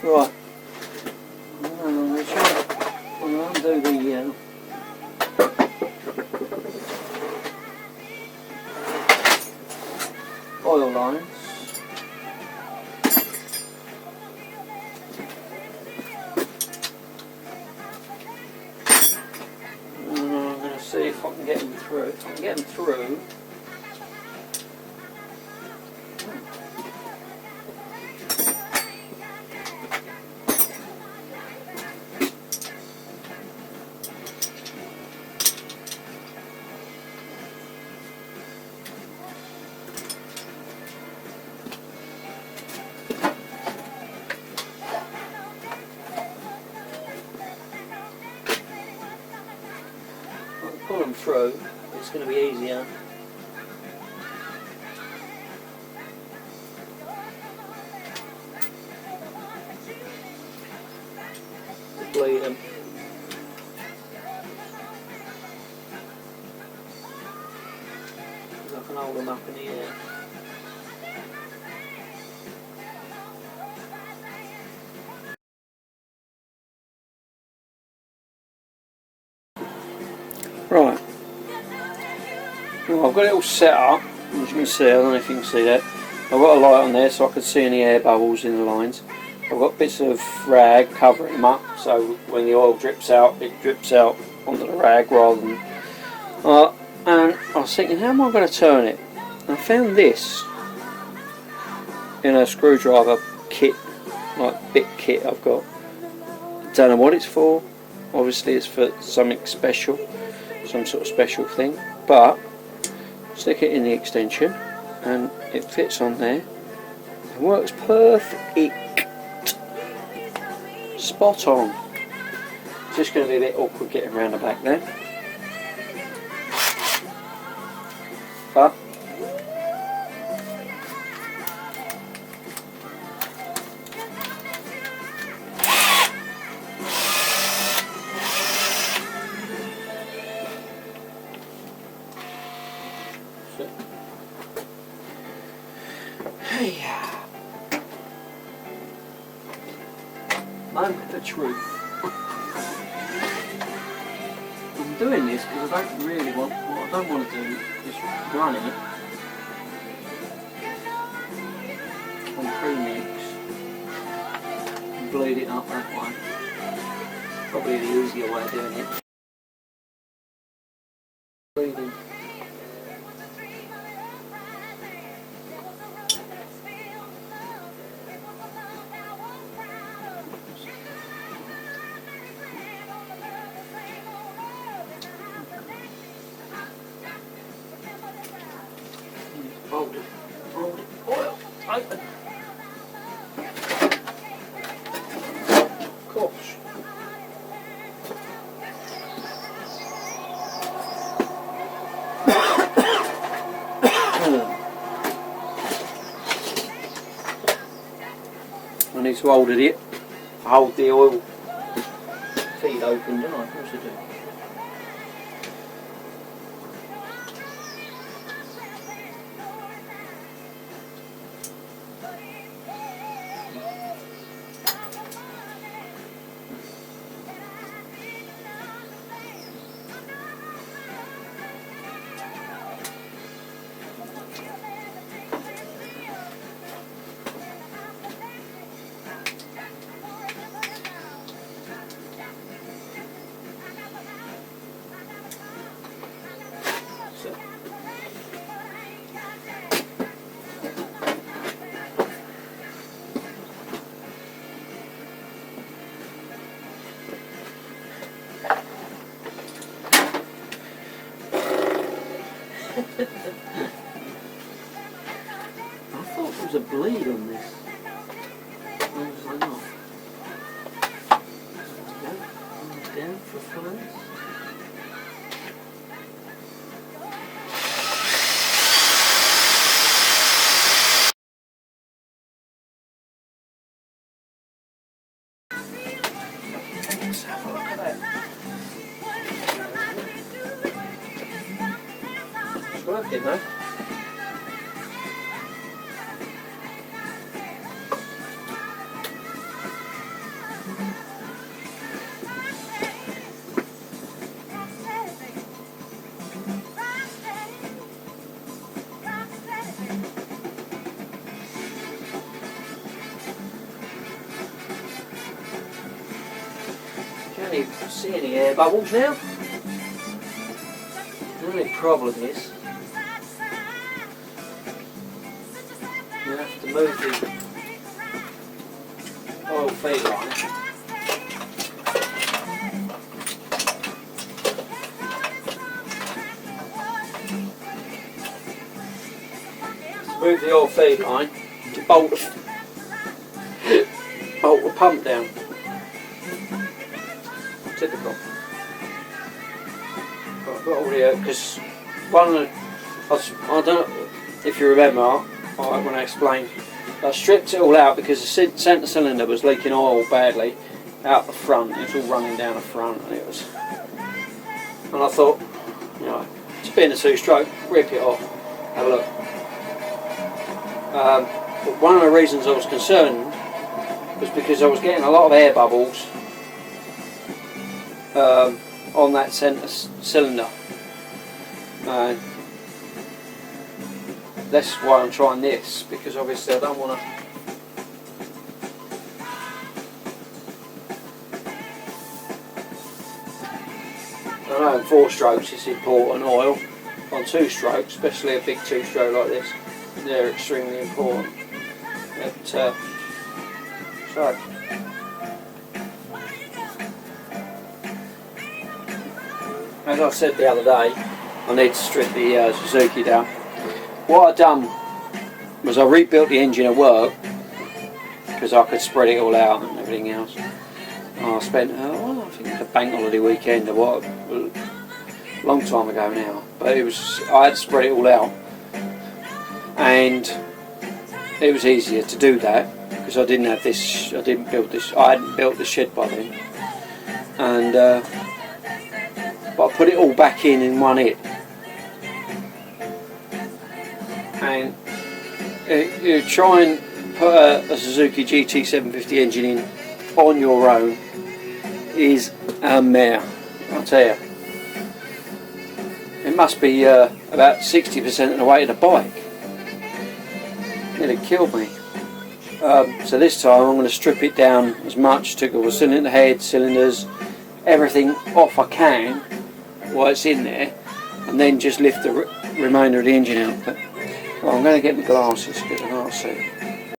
Right. I'm going to undo the oil lines. And I'm going to see if I can get them through. If I can get them through. Pull them through, it's going to be easier. Bleed them. I can hold them up in the air. Right. Well, I've got it all set up, as you can see. I don't know if you can see that. I've got a light on there so I can see any air bubbles in the lines. I've got bits of rag covering them up, so when the oil drips out, it drips out onto the rag rather than... and I was thinking, how am I going to turn it? And I found this in a screwdriver kit, like bit kit I've got. Don't know what it's for. Obviously it's for something special, some sort of special thing. But stick it in the extension and it fits on there. It works perfect. Spot on. It's just going to be a bit awkward getting around the back there. But moment of truth. I'm doing this because I don't really want, what I don't want to do is run it on premix and bleed it up that way. Probably the easier way of doing it. Bleeding. Hold it, oil, open. Of course. I need to hold it, hold the oil feed open, don't I? Of course I do. I thought there was a bleed on this. Obviously not. Down for first. Let's have a look at that. It's working though. don't even see any air bubbles now. The only problem is you have to move the oil feed line. Move the oil feed line to bolt the pump down. Typical. I've got all the because one of the, I don't know if you remember when I explained, I stripped it all out because the centre cylinder was leaking oil badly out the front. It was all running down the front, and I thought, you know, to be in a two-stroke, rip it off, have a look. But one of the reasons I was concerned was because I was getting a lot of air bubbles on that centre cylinder. That's why I'm trying this, because obviously I don't want to. I know in 4 strokes it's important oil. On 2 strokes, especially a big 2-stroke like this, they're extremely important. But, so, as I said the other day, I need to strip the Suzuki down. What I've done was I rebuilt the engine at work because I could spread it all out and everything else. I spent, I think it was a bank holiday weekend or what, a long time ago now. But I had to spread it all out, and it was easier to do that because I didn't have this. I hadn't built the shed by then, and but I put it all back in one hit. And you try and put a Suzuki GT750 engine in on your own is a mare, I'll tell you. It must be about 60% of the weight of the bike. It killed me. So this time I'm going to strip it down as much, took all the cylinder head, cylinders, everything off I can while it's in there, and then just lift the remainder of the engine out. But, well, I'm going to get my glasses because I can't see.